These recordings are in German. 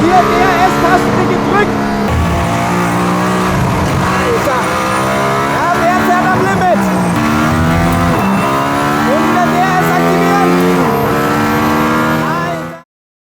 hier DRS-Taste gedrückt. Alter. Ja, wer fährt am Limit? Und wieder DRS aktivieren. Alter.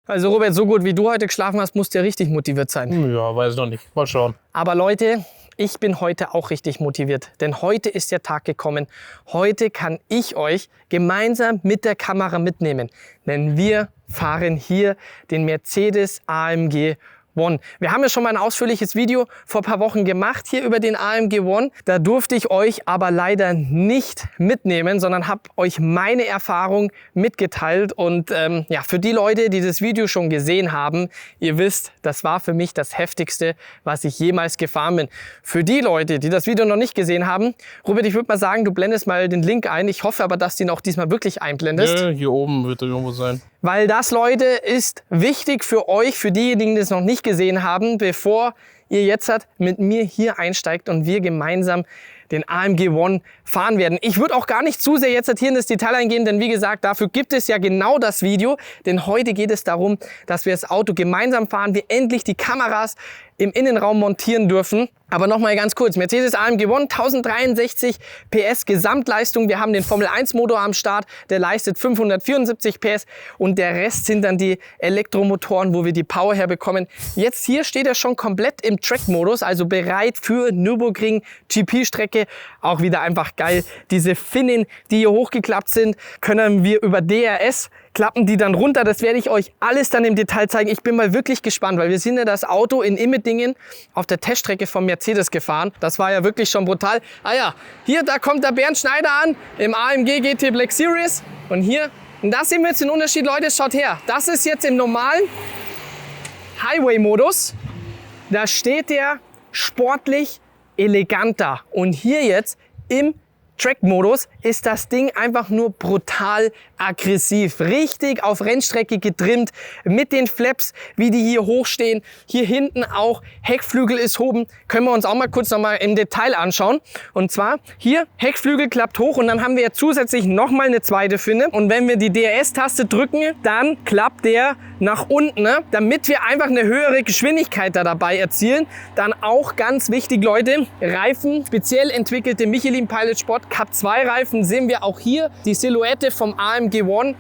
Also Robert, so gut wie du heute geschlafen hast, musst du ja richtig motiviert sein. Ja, weiß ich noch nicht. Mal schauen. Aber Leute, ich bin heute auch richtig motiviert, denn heute ist der Tag gekommen. Heute kann ich euch gemeinsam mit der Kamera mitnehmen, denn wir fahren hier den Mercedes AMG One. Wir haben ja schon mal ein ausführliches Video vor ein paar Wochen gemacht hier über den AMG One. Da durfte ich euch aber leider nicht mitnehmen, sondern habe euch meine Erfahrung mitgeteilt. Und ja, für die Leute, die das Video schon gesehen haben, ihr wisst, das war für mich das Heftigste, was ich jemals gefahren bin. Für die Leute, die das Video noch nicht gesehen haben, Robert, ich würde mal sagen, du blendest mal den Link ein. Ich hoffe aber, dass du ihn auch diesmal wirklich einblendest. Ja, hier oben wird er irgendwo sein. Weil das, Leute, ist wichtig für euch, für diejenigen, die es noch nicht gesehen haben, bevor ihr jetzt mit mir hier einsteigt und wir gemeinsam den AMG One fahren werden. Ich würde auch gar nicht zu sehr jetzt hier in das Detail eingehen, denn wie gesagt, dafür gibt es ja genau das Video. Denn heute geht es darum, dass wir das Auto gemeinsam fahren, wir endlich die Kameras im Innenraum montieren dürfen. Aber nochmal ganz kurz, Mercedes AMG One, 1063 PS Gesamtleistung. Wir haben den Formel 1 Motor am Start, der leistet 574 PS und der Rest sind dann die Elektromotoren, wo wir die Power herbekommen. Jetzt hier steht er schon komplett im Track-Modus, also bereit für Nürburgring GP-Strecke. Auch wieder einfach geil. Diese Finnen, die hier hochgeklappt sind, können wir über DRS klappen die dann runter. Das werde ich euch alles dann im Detail zeigen. Ich bin mal wirklich gespannt, weil wir sind ja das Auto in Immendingen auf der Teststrecke von Mercedes gefahren. Das war ja wirklich schon brutal. Ah ja, hier, da kommt der Bernd Schneider an im AMG GT Black Series. Und hier, und da sehen wir jetzt den Unterschied, Leute, schaut her. Das ist jetzt im normalen Highway-Modus. Da steht der sportlich eleganter. Und hier jetzt im Track-Modus ist das Ding einfach nur brutal aggressiv. Richtig auf Rennstrecke getrimmt mit den Flaps, wie die hier hochstehen. Hier hinten auch Heckflügel ist oben. Können wir uns auch mal kurz noch mal im Detail anschauen. Und zwar hier Heckflügel klappt hoch und dann haben wir zusätzlich noch mal eine zweite Finne. Und wenn wir die DRS-Taste drücken, dann klappt der nach unten, ne? Damit wir einfach eine höhere Geschwindigkeit da dabei erzielen. Dann auch ganz wichtig, Leute, Reifen, speziell entwickelte Michelin Pilot Sport Cup 2 Reifen, sehen wir auch hier die Silhouette vom AMG One.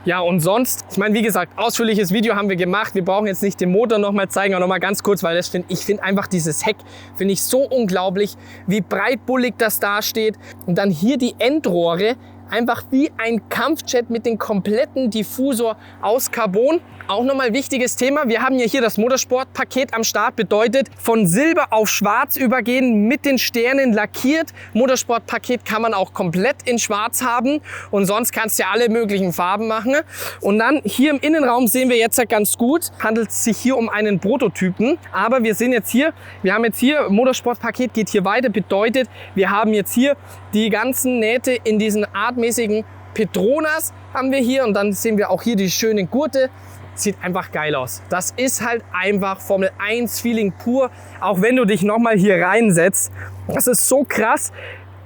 Ja, und sonst, ich meine, wie gesagt, ausführliches Video haben wir gemacht. Wir brauchen jetzt nicht den Motor noch mal zeigen, aber noch mal ganz kurz, weil ich finde einfach dieses Heck, finde ich so unglaublich, wie breitbullig das da steht. Und dann hier die Endrohre, einfach wie ein Kampfjet mit dem kompletten Diffusor aus Carbon. Auch nochmal wichtiges Thema. Wir haben ja hier das Motorsportpaket am Start. Bedeutet von Silber auf Schwarz übergehen, mit den Sternen lackiert. Motorsportpaket kann man auch komplett in Schwarz haben. Und sonst kannst du ja alle möglichen Farben machen. Und dann hier im Innenraum sehen wir jetzt ganz gut, handelt es sich hier um einen Prototypen. Aber wir sehen jetzt hier, wir haben jetzt hier, Motorsportpaket geht hier weiter. Bedeutet, wir haben jetzt hier die ganzen Nähte in diesen artmäßigen Petronas haben wir hier. Und dann sehen wir auch hier die schönen Gurte. Sieht einfach geil aus. Das ist halt einfach Formel 1 Feeling pur. Auch wenn du dich nochmal hier reinsetzt. Das ist so krass.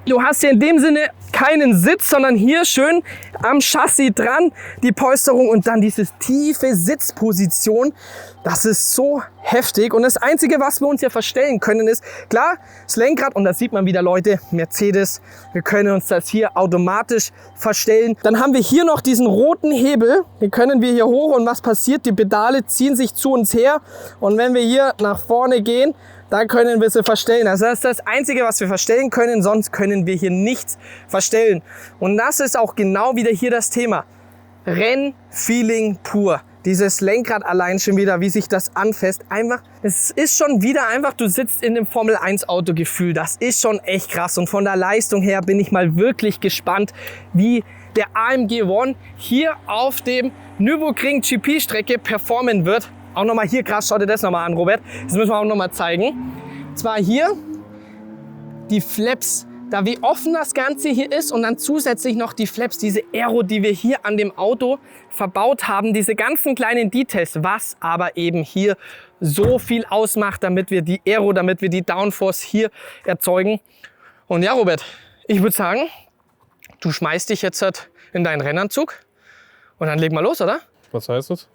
Du hast hier in dem Sinne keinen Sitz, sondern hier schön am Chassis dran die Polsterung und dann diese tiefe Sitzposition. Das ist so heftig. Und das Einzige, was wir uns hier verstellen können, ist, klar, das Lenkrad. Und da sieht man wieder, Leute, Mercedes. Wir können uns das hier automatisch verstellen. Dann haben wir hier noch diesen roten Hebel. Den können wir hier hoch. Und was passiert? Die Pedale ziehen sich zu uns her. Und wenn wir hier nach vorne gehen, dann können wir sie verstellen. Also das ist das Einzige, was wir verstellen können, sonst können wir hier nichts verstellen. Und das ist auch genau wieder hier das Thema. Rennfeeling pur. Dieses Lenkrad allein schon wieder, wie sich das anfasst. Einfach, es ist schon wieder einfach, du sitzt in dem Formel 1 Auto Gefühl. Das ist schon echt krass. Und von der Leistung her bin ich mal wirklich gespannt, wie der AMG One hier auf dem Nürburgring GP Strecke performen wird. Auch nochmal hier krass, schau dir das nochmal an, Robert. Das müssen wir auch nochmal zeigen. Und zwar hier die Flaps, da wie offen das Ganze hier ist und dann zusätzlich noch die Flaps, diese Aero, die wir hier an dem Auto verbaut haben. Diese ganzen kleinen Details, was aber eben hier so viel ausmacht, damit wir die Aero, damit wir die Downforce hier erzeugen. Und ja, Robert, ich würde sagen, du schmeißt dich jetzt in deinen Rennanzug und dann leg mal los, oder? Was heißt das?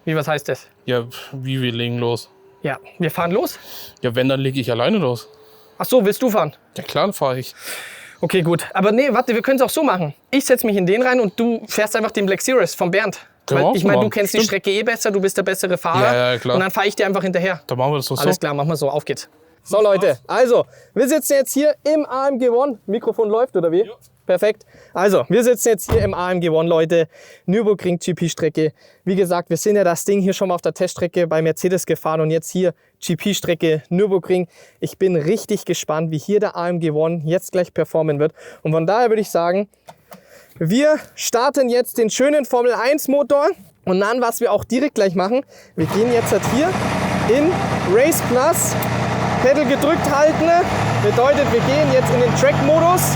Wie, was heißt das? Ja, wie wir legen los? Ja, wir fahren los. Ja, wenn, dann lege ich alleine los. Ach so, willst du fahren? Ja klar, dann fahre ich. Okay, gut. Aber nee, warte, wir können es auch so machen. Ich setze mich in den rein und du fährst einfach den Black Series vom Bernd. Können wir Weil auch ich so meine, du machen. kennst die Stimmt. Strecke eh besser, du bist der bessere Fahrer. Ja, klar. Und dann fahre ich dir einfach hinterher. Dann machen wir das doch Alles so. klar, machen wir so. Auf geht's. So Leute, also, wir sitzen jetzt hier im AMG One. Mikrofon läuft, oder wie? Ja. Perfekt. Also, wir sitzen jetzt hier im AMG One, Leute. Nürburgring GP-Strecke. Wie gesagt, wir sind ja das Ding hier schon mal auf der Teststrecke bei Mercedes gefahren und jetzt hier GP-Strecke Nürburgring. Ich bin richtig gespannt, wie hier der AMG One jetzt gleich performen wird. Und von daher würde ich sagen, wir starten jetzt den schönen Formel 1 Motor. Und dann, was wir auch direkt gleich machen, wir gehen jetzt halt hier in Race Plus. Pedal gedrückt halten, bedeutet, wir gehen jetzt in den Track-Modus.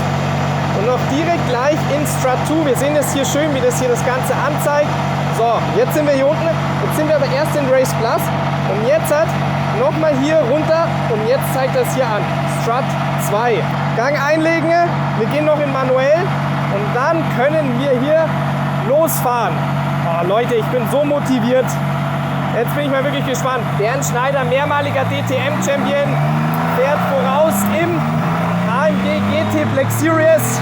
Und noch direkt gleich in Strat 2. Wir sehen das hier schön, wie das hier das Ganze anzeigt. So, jetzt sind wir hier unten. Jetzt sind wir aber erst in Race Plus. Und jetzt hat nochmal hier runter. Und jetzt zeigt das hier an. Strat 2. Gang einlegen. Wir gehen noch in Manuell. Und dann können wir hier losfahren. Oh, Leute, ich bin so motiviert. Jetzt bin ich mal wirklich gespannt. Bernd Schneider, mehrmaliger DTM-Champion, fährt voraus im AMG GT Black Series.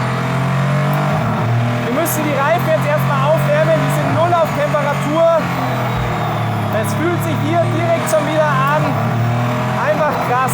Wir müssen die Reifen jetzt erstmal aufwärmen, die sind 0 auf Temperatur. Es fühlt sich hier direkt schon wieder an. Einfach krass.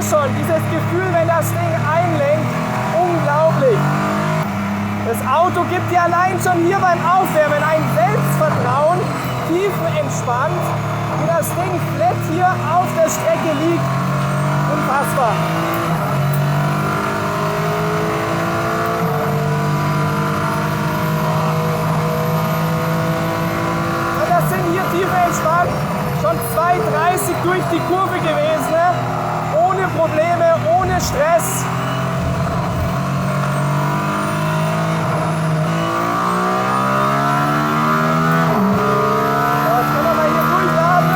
Schon dieses Gefühl, wenn das Ding einlenkt, unglaublich. Das Auto gibt dir allein schon hier beim Aufwärmen ein Selbstvertrauen, tiefenentspannt, wie das Ding flat hier auf der Strecke liegt. Unfassbar. Und das sind hier tiefenentspannt schon 2,30 durch die Kurve gewesen. Ohne Probleme, ohne Stress. So, jetzt können wir mal hier durchladen.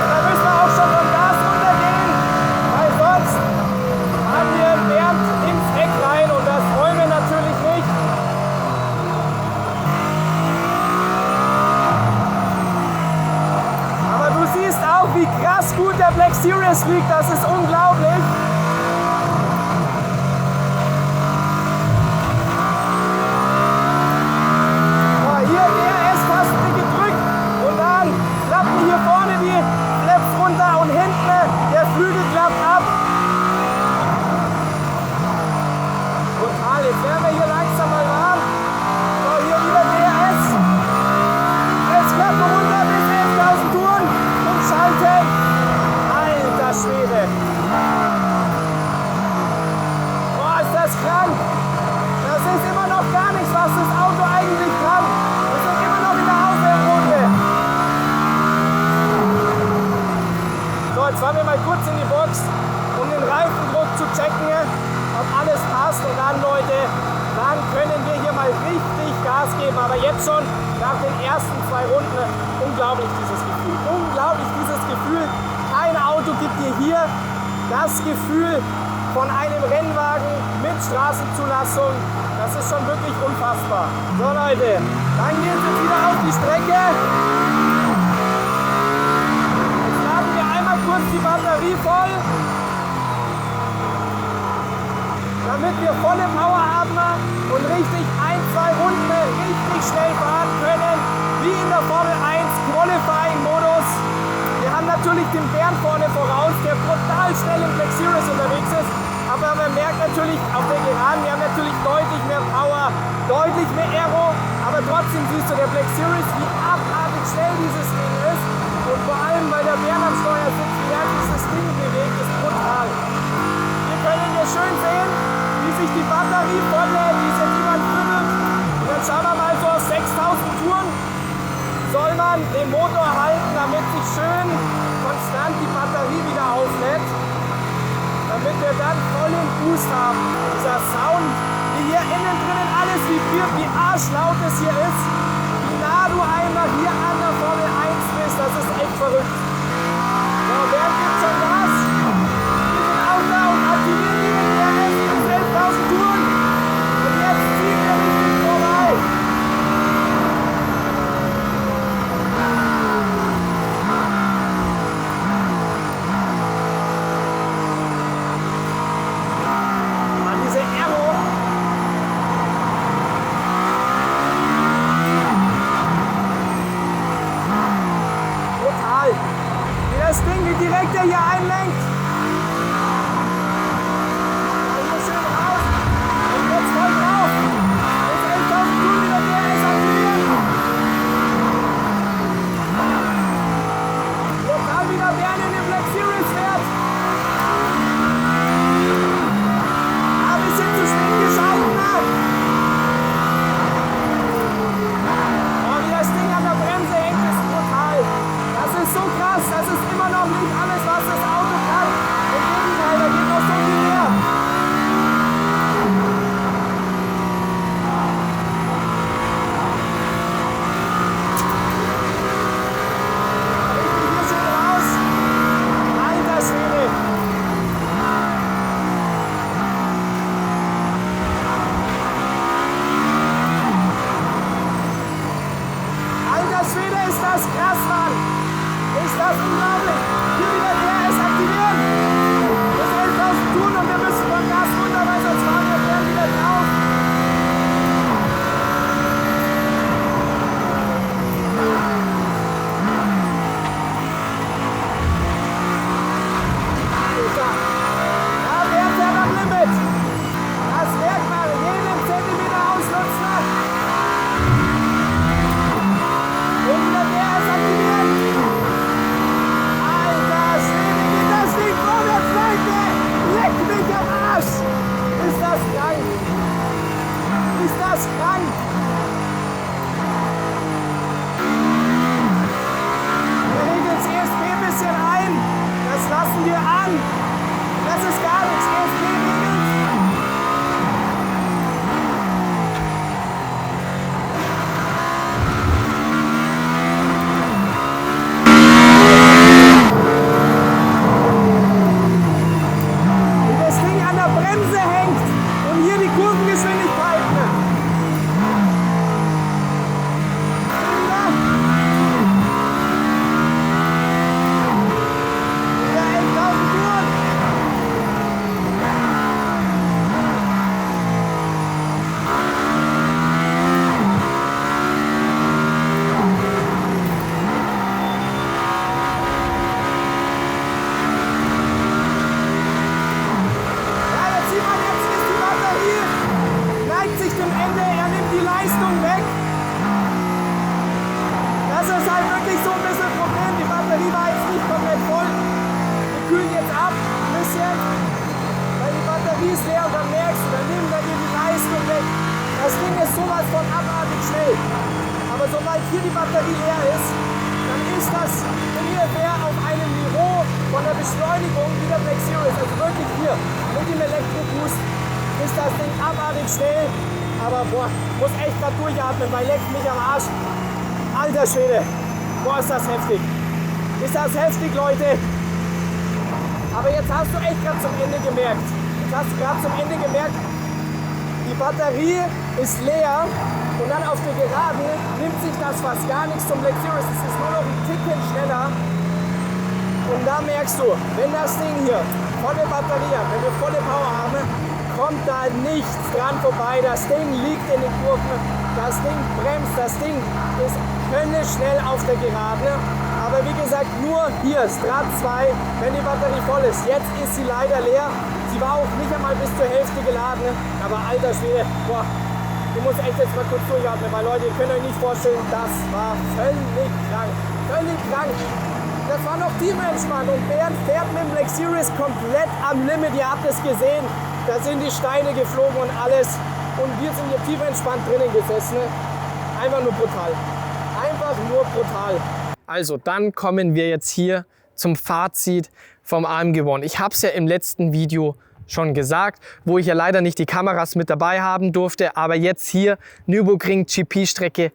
Und dann müssen wir auch schon vom Gas runtergehen, weil sonst haben wir Bernd ins Heck rein und das wollen wir natürlich nicht. Aber du siehst auch, wie krass gut der Black Series liegt, das ist unglaublich. So, hier DRS-Taste gedrückt und dann klappen hier vorne die Flaps runter und hinten der Flügel klappt ab. Total, jetzt werden wir hier langsam mal warm. So, hier wieder DRS. Klappe runter bis 11.000 Touren und schalten. Alter Schwede. Boah, ist das krank. Das ist immer noch gar nichts, was das Auto eigentlich kann. Wir sind immer noch in der Aufwärmrunde. So, jetzt fahren wir mal kurz in die Box, um den Reifendruck zu checken, ob alles passt. Und dann, Leute, dann können wir hier mal richtig Gas geben. Aber jetzt schon nach den ersten 2 Runden, unglaublich dieses Gefühl. Unglaublich dieses Gefühl. Kein Auto gibt dir hier das Gefühl von einem Rennwagen mit Straßenzulassung. Das ist schon wirklich unfassbar. So Leute, dann geht es jetzt wieder auf die Strecke. Jetzt laden wir einmal kurz die Batterie voll, damit wir volle Power haben und richtig 1-2 Runden richtig schnell fahren können, wie in der Formel 1 Qualifying-Modus. Wir haben natürlich den Bernd vorne voraus, der brutal schnell im Black Series unterwegs ist, aber man merkt natürlich auf der Geraden, wir haben natürlich deutlich mehr Power, deutlich mehr Aero, aber trotzdem siehst du der Black Series, wie abartig schnell dieses Ding ist und vor allem, weil der Bernd am Steuer sitzt, wie er dieses Ding bewegt, ist brutal. Hier können wir schön sehen, wie sich die Batterie volllädt, die ist jetzt über ein Viertel. Und dann schauen wir mal so auf 6.000 Touren. Soll man den Motor halten, damit sich schön konstant die Batterie wieder auflädt. Boost haben. Dieser Sound, wie hier innen drinnen alles vibriert, wie arschlaut es hier ist, wie nah du einmal hier an der Formel 1 bist, das ist echt verrückt. So, wer gibt schon Gas? Wir sind auch da und aktivieren die DRS bis 11.000 Touren. Und jetzt ziehen wir richtig vorbei. Mann, diese Aero. Total. Wie das Ding, wie direkt der hier einlenkt. Hier schön raus. Und jetzt voll drauf. Jetzt 11.000 Touren wieder DRS aktivieren. Lokal wieder Bern in den Black Series fährt. Ah, wir sind zu spät geschalten. Oh, wie das Ding an der Bremse hängt, ist brutal. Das ist so krass, das ist immer noch nicht alles, was das Auto kann. Im Gegenteil, da geht noch so viel mehr. Richtig hier schön raus. Alter Schwede. Alter Schwede, ist das krass, Mann. Ist das unglaublich. Hier wieder DRS aktivieren. Bis 11.000 Touren und wir müssen vom Gas runter, weil sonst fahren wir Bern wieder drauf. Alter. Ja, wer fährt am Limit? Das Werk mal jeden Zentimeter ausnutzen. Und wieder DRS aktivieren. Alter Schwede, geht das Ding vorwärts, Leute! Leck mich am Arsch! Ist das krank? Ist das krank? Wir regeln das ESP ein bisschen ein. Das lassen wir an. Das ist gar nichts. ESP regelt. Wie das Ding an der Bremse hängt und hier die Kurvengeschwindigkeiten. Wieder 11.000 Touren. Ja, jetzt sieht man, jetzt ist die Batterie, neigt sich dem Ende, er nimmt die Leistung weg. Das ist halt wirklich so ein bisschen ein Problem. Die Batterie war jetzt nicht komplett voll. Wir kühlen jetzt ab ein bisschen, weil die Batterie ist leer und dann merkst du, dann nimmt er dir die Leistung weg. Das Ding ist sowas von abartig schnell. Aber sobald hier die Batterie leer ist, dann ist das ungefähr auf einem Niveau von der Beschleunigung wie der Black Series. Also wirklich hier mit dem Elektro-Boost ist das Ding abartig schnell. Aber boah, muss echt grad durchatmen, weil leckt mich am Arsch. Alter Schwede, boah ist das heftig. Ist das heftig, Leute. Aber jetzt hast du echt gerade zum Ende gemerkt. Jetzt hast du gerade zum Ende gemerkt, die Batterie ist leer und dann auf der Geraden nimmt sich das fast gar nichts zum Black Series. Es ist nur noch ein Ticken schneller. Und da merkst du, wenn das Ding hier volle Batterie hat, wenn wir volle Power haben, kommt da nichts dran vorbei. Das Ding liegt in den Kurven, das Ding bremst, das Ding ist schnell auf der Geraden. Aber wie gesagt, nur hier, Strat 2, wenn die Batterie voll ist. Jetzt ist sie leider leer. Sie war auch nicht einmal bis zur Hälfte geladen. Aber alter Schwede, boah, ich muss echt jetzt mal kurz durchatmen, weil Leute, ihr könnt euch nicht vorstellen, das war völlig krank. Völlig krank. Das war noch tiefenentspannt und Bernd fährt mit dem Black Series komplett am Limit. Ihr habt es gesehen, da sind die Steine geflogen und alles. Und wir sind hier tiefenentspannt drinnen gesessen. Einfach nur brutal. Einfach nur brutal. Also, dann kommen wir jetzt hier zum Fazit vom AMG ONE. Ich habe es ja im letzten Video schon gesagt, wo ich ja leider nicht die Kameras mit dabei haben durfte. Aber jetzt hier Nürburgring GP-Strecke.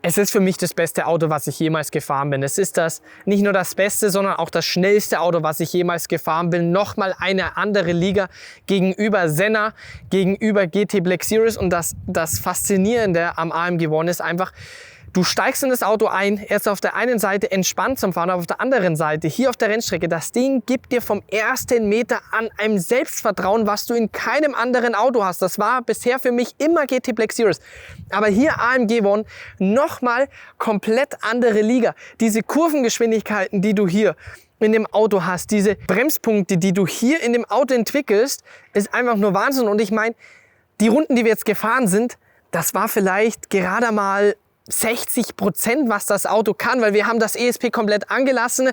Es ist für mich das beste Auto, was ich jemals gefahren bin. Es ist das nicht nur das beste, sondern auch das schnellste Auto, was ich jemals gefahren bin. Nochmal eine andere Liga gegenüber Senna, gegenüber GT Black Series. Und das Faszinierende am AMG One ist einfach, du steigst in das Auto ein, er ist auf der einen Seite entspannt zum Fahren, aber auf der anderen Seite, hier auf der Rennstrecke, das Ding gibt dir vom ersten Meter an ein Selbstvertrauen, was du in keinem anderen Auto hast. Das war bisher für mich immer GT Black Series. Aber hier AMG One, nochmal komplett andere Liga. Diese Kurvengeschwindigkeiten, die du hier in dem Auto hast, diese Bremspunkte, die du hier in dem Auto entwickelst, ist einfach nur Wahnsinn. Und ich meine, die Runden, die wir jetzt gefahren sind, das war vielleicht gerade mal 60%, was das Auto kann, weil wir haben das ESP komplett angelassen.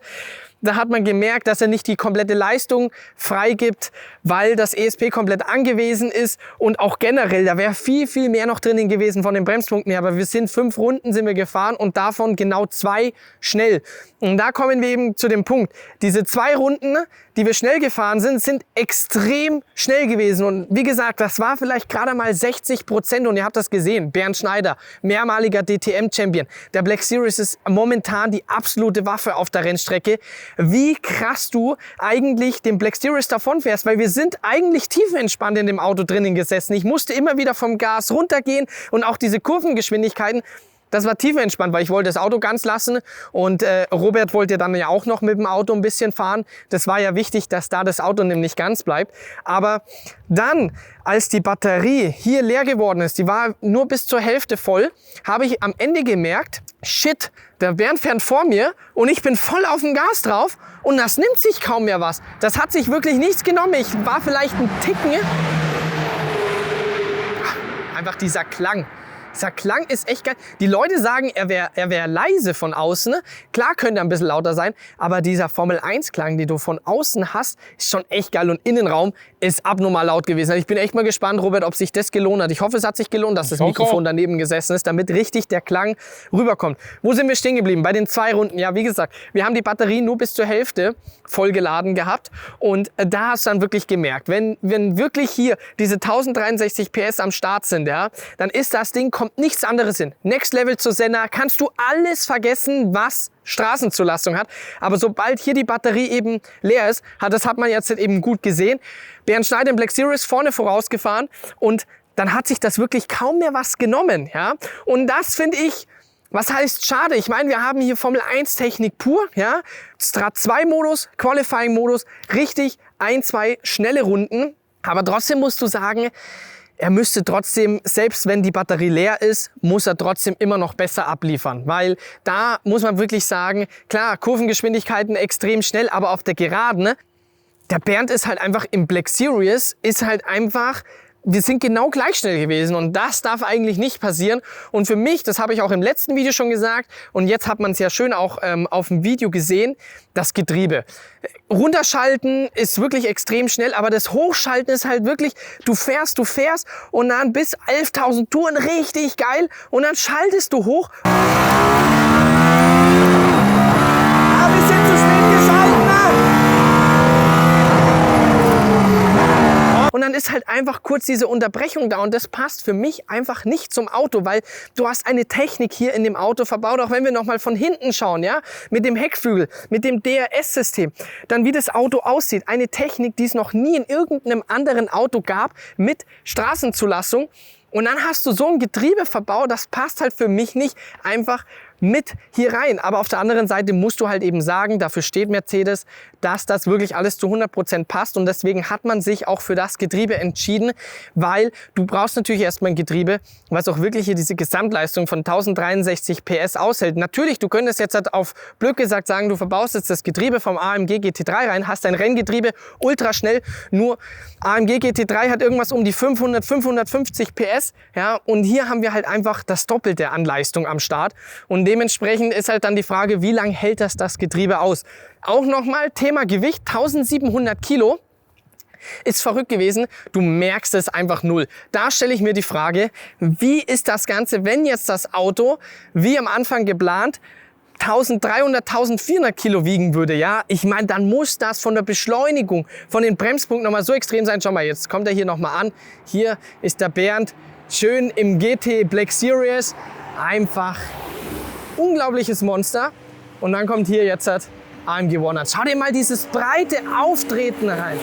Da hat man gemerkt, dass er nicht die komplette Leistung freigibt, weil das ESP komplett angewiesen ist und auch generell, da wäre viel mehr noch drinnen gewesen von den Bremspunkten her, aber wir sind 5 Runden sind wir gefahren und davon genau 2 schnell. Und da kommen wir eben zu dem Punkt, diese 2 Runden, die wir schnell gefahren sind, sind extrem schnell gewesen und wie gesagt, das war vielleicht gerade mal 60% und ihr habt das gesehen, Bernd Schneider, mehrmaliger DTM-Champion, der Black Series ist momentan die absolute Waffe auf der Rennstrecke. Wie krass du eigentlich den Black Series davon fährst, weil wir sind eigentlich tiefenentspannt in dem Auto drinnen gesessen. Ich musste immer wieder vom Gas runtergehen und auch diese Kurvengeschwindigkeiten, das war tiefenentspannt, weil ich wollte das Auto ganz lassen und Robert wollte dann ja auch noch mit dem Auto ein bisschen fahren. Das war ja wichtig, dass da das Auto nämlich ganz bleibt. Aber dann, als die Batterie hier leer geworden ist, die war nur bis zur Hälfte voll, habe ich am Ende gemerkt, shit, der Bernd fährt vor mir und ich bin voll auf dem Gas drauf und das nimmt sich kaum mehr was. Das hat sich wirklich nichts genommen. Ich war vielleicht ein Ticken. Einfach dieser Klang. Dieser Klang ist echt geil. Die Leute sagen, er wär leise von außen. Klar könnte er ein bisschen lauter sein, aber dieser Formel-1-Klang, den du von außen hast, ist schon echt geil. Und Innenraum ist abnormal laut gewesen. Ich bin echt mal gespannt, Robert, ob sich das gelohnt hat. Ich hoffe, es hat sich gelohnt, dass das Mikrofon daneben gesessen ist, damit richtig der Klang rüberkommt. Wo sind wir stehen geblieben? Bei den 2 Runden. Ja, wie gesagt, wir haben die Batterie nur bis zur Hälfte vollgeladen gehabt. Und da hast du dann wirklich gemerkt, wenn wirklich hier diese 1063 PS am Start sind, ja, dann ist das Ding kommt nichts anderes hin. Next Level zu Senna, kannst du alles vergessen, was Straßenzulassung hat. Aber sobald hier die Batterie eben leer ist, das hat man jetzt eben gut gesehen. Bernd Schneider im Black Series vorne vorausgefahren und dann hat sich das wirklich kaum mehr was genommen. Ja? Und das finde ich, was heißt schade? Ich meine, wir haben hier Formel 1 Technik pur, ja? Strat 2 Modus, Qualifying Modus, richtig 1-2 schnelle Runden. Aber trotzdem musst du sagen, er müsste trotzdem, selbst wenn die Batterie leer ist, muss er trotzdem immer noch besser abliefern. Weil da muss man wirklich sagen, klar, Kurvengeschwindigkeiten extrem schnell, aber auf der Geraden, der Bernd ist halt einfach im Black Series, ist halt einfach, wir sind genau gleich schnell gewesen und das darf eigentlich nicht passieren. Und für mich, das habe ich auch im letzten Video schon gesagt und jetzt hat man es ja schön auch auf dem Video gesehen, das Getriebe. Runterschalten ist wirklich extrem schnell, aber das Hochschalten ist halt wirklich, du fährst und dann bis 11.000 Touren richtig geil und dann schaltest du hoch. Ah, wir sind zu spät geschalten. Und dann ist halt einfach kurz diese Unterbrechung da und das passt für mich einfach nicht zum Auto, weil du hast eine Technik hier in dem Auto verbaut, auch wenn wir nochmal von hinten schauen, ja, mit dem Heckflügel, mit dem DRS-System, dann wie das Auto aussieht, eine Technik, die es noch nie in irgendeinem anderen Auto gab, mit Straßenzulassung. Und dann hast du so ein Getriebe verbaut, das passt halt für mich nicht einfach mit hier rein. Aber auf der anderen Seite musst du halt eben sagen, dafür steht Mercedes, dass das wirklich alles zu 100% passt. Und deswegen hat man sich auch für das Getriebe entschieden, weil du brauchst natürlich erstmal ein Getriebe, was auch wirklich hier diese Gesamtleistung von 1063 PS aushält. Natürlich, du könntest jetzt halt auf blöd gesagt sagen, du verbaust jetzt das Getriebe vom AMG GT3 rein, hast ein Renngetriebe, ultra schnell, nur AMG GT3 hat irgendwas um die 500, 550 PS, ja, und hier haben wir halt einfach das Doppelte an Leistung am Start und dementsprechend ist halt dann die Frage, wie lange hält das Getriebe aus? Auch nochmal Thema Gewicht, 1700 Kilo. Ist verrückt gewesen, du merkst es einfach null. Da stelle ich mir die Frage, wie ist das Ganze, wenn jetzt das Auto, wie am Anfang geplant, 1300, 1400 Kilo wiegen würde, ja, ich meine, dann muss das von der Beschleunigung, von den Bremspunkten nochmal so extrem sein. Schau mal, jetzt kommt er hier nochmal an. Hier ist der Bernd schön im GT Black Series. Einfach unglaubliches Monster. Und dann kommt hier jetzt AMG 100. Schau dir mal dieses breite Auftreten rein.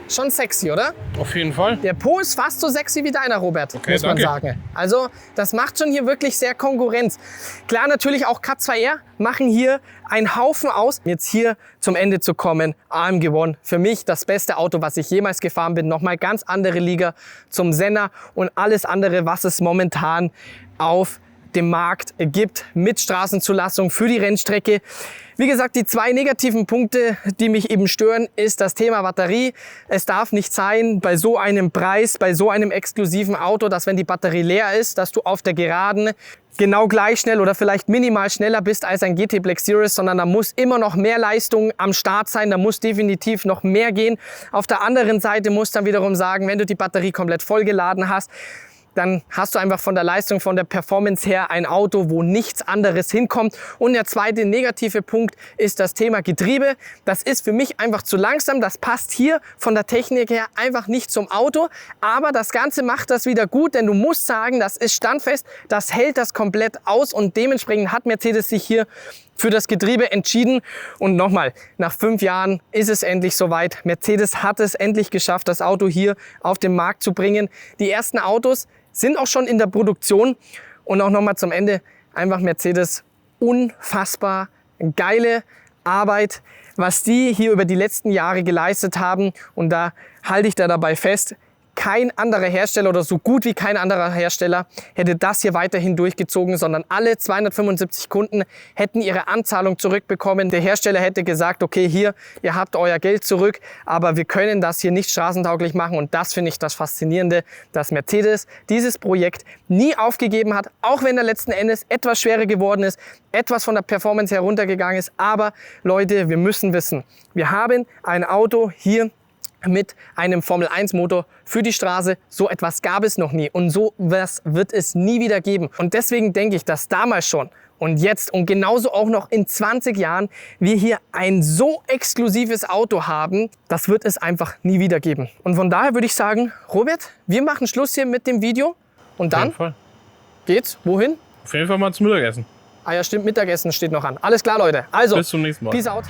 Schon sexy, oder? Auf jeden Fall. Der Po ist fast so sexy wie deiner, Robert, Okay, muss man danke. sagen. Also das macht schon hier wirklich sehr Konkurrenz. Klar, natürlich auch K2R machen hier einen Haufen aus. Jetzt hier zum Ende zu kommen, AMG One, für mich das beste Auto, was ich jemals gefahren bin. Nochmal ganz andere Liga zum Senna und alles andere, was es momentan auf dem Markt gibt mit Straßenzulassung für die Rennstrecke. Wie gesagt, die zwei negativen Punkte, die mich eben stören, ist das Thema Batterie. Es darf nicht sein, bei so einem Preis, bei so einem exklusiven Auto, dass wenn die Batterie leer ist, dass du auf der Geraden genau gleich schnell oder vielleicht minimal schneller bist als ein GT Black Series, sondern da muss immer noch mehr Leistung am Start sein, da muss definitiv noch mehr gehen. Auf der anderen Seite muss dann wiederum sagen, wenn du die Batterie komplett vollgeladen hast, dann hast du einfach von der Leistung, von der Performance her ein Auto, wo nichts anderes hinkommt. Und der zweite negative Punkt ist das Thema Getriebe. Das ist für mich einfach zu langsam. Das passt hier von der Technik her einfach nicht zum Auto. Aber das Ganze macht das wieder gut, denn du musst sagen, das ist standfest, das hält das komplett aus und dementsprechend hat Mercedes sich hier für das Getriebe entschieden. Und nochmal, nach 5 Jahren ist es endlich soweit. Mercedes hat es endlich geschafft, das Auto hier auf den Markt zu bringen. Die ersten Autos sind auch schon in der Produktion. Und auch nochmal zum Ende, einfach Mercedes, unfassbar geile Arbeit, was die hier über die letzten Jahre geleistet haben. Und da halte ich da dabei fest, kein anderer Hersteller oder so gut wie kein anderer Hersteller hätte das hier weiterhin durchgezogen, sondern alle 275 Kunden hätten ihre Anzahlung zurückbekommen. Der Hersteller hätte gesagt, okay, hier, ihr habt euer Geld zurück, aber wir können das hier nicht straßentauglich machen. Und das finde ich das Faszinierende, dass Mercedes dieses Projekt nie aufgegeben hat, auch wenn er letzten Endes etwas schwerer geworden ist, etwas von der Performance heruntergegangen ist. Aber Leute, wir müssen wissen, wir haben ein Auto hier mit einem Formel-1-Motor für die Straße. So etwas gab es noch nie und so was wird es nie wieder geben. Und deswegen denke ich, dass damals schon und jetzt und genauso auch noch in 20 Jahren wir hier ein so exklusives Auto haben, das wird es einfach nie wieder geben. Und von daher würde ich sagen, Robert, wir machen Schluss hier mit dem Video und Auf dann jeden Fall. geht's wohin? Auf jeden Fall mal zum Mittagessen. Ah ja, stimmt, Mittagessen steht noch an. Alles klar, Leute. Also, Bis zum nächsten Mal. Peace out.